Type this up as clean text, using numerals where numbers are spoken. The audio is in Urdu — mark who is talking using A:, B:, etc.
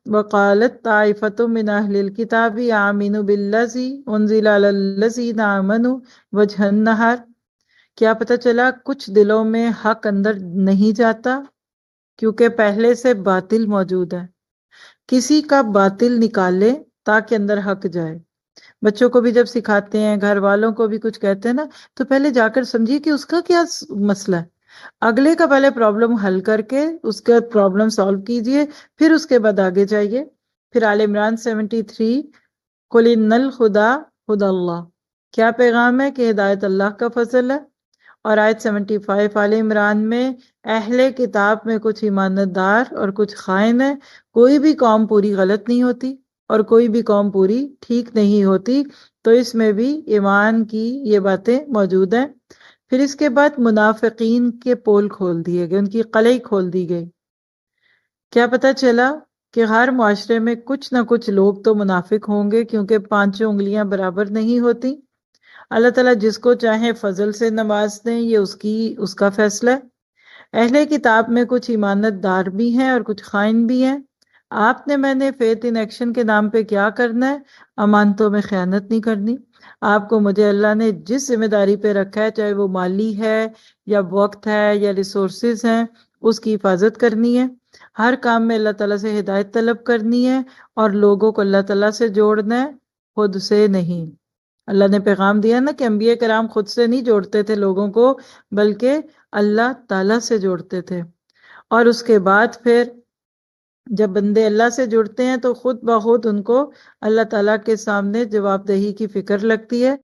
A: وقالت طائفة من أهل الكتاب آمنوا بالذي أنزل على الذين آمنوا وجه النهار، کیا پتہ چلا کچھ دلوں میں حق اندر نہیں جاتا کیونکہ پہلے سے باطل موجود ہے. کسی کا باطل نکالے تاکہ اندر حق جائے. بچوں کو بھی جب سکھاتے ہیں، گھر والوں کو بھی کچھ کہتے ہیں نا، تو پہلے جا کر سمجھیے کہ اس کا کیا مسئلہ ہے. اگلے کا پہلے پرابلم حل کر کے اس کا پرابلم سالو کیجئے، پھر اس کے بعد آگے جائیے. پھر آل عمران 73، قل ان الہدی ہدی اللہ، کیا پیغام ہے کہ ہدایت اللہ کا فضل ہے. اور آیت 75 آل عمران میں اہل کتاب میں کچھ ایماندار اور کچھ خائن ہے. کوئی بھی قوم پوری غلط نہیں ہوتی اور کوئی بھی قوم پوری ٹھیک نہیں ہوتی، تو اس میں بھی ایمان کی یہ باتیں موجود ہیں. پھر اس کے بعد منافقین کے پول کھول دیے گئے، ان کی قلعی کھول دی گئی. کیا پتہ چلا کہ ہر معاشرے میں کچھ نہ کچھ لوگ تو منافق ہوں گے، کیونکہ پانچوں انگلیاں برابر نہیں ہوتی. اللہ تعالیٰ جس کو چاہے فضل سے نواز دیں، یہ اس کا فیصلہ ہے. اہل کتاب میں کچھ ایماندار بھی ہیں اور کچھ خائن بھی ہیں. آپ نے میں نے فیتھ ان ایکشن کے نام پہ کیا کرنا ہے؟ امانتوں میں خیانت نہیں کرنی. آپ کو مجھے اللہ نے جس ذمہ داری پہ رکھا ہے، چاہے وہ مالی ہے یا وقت ہے یا ریسورسز ہیں، اس کی حفاظت کرنی ہے. ہر کام میں اللہ تعالیٰ سے ہدایت طلب کرنی ہے اور لوگوں کو اللہ تعالیٰ سے جوڑنا ہے، خود سے نہیں. اللہ نے پیغام دیا نا کہ انبیاء کرام خود سے نہیں جوڑتے تھے لوگوں کو، بلکہ اللہ تعالیٰ سے جوڑتے تھے. اور اس کے بعد پھر جب بندے اللہ سے جڑتے ہیں تو خود بخود ان کو اللہ تعالیٰ کے سامنے جواب دہی کی فکر لگتی ہے.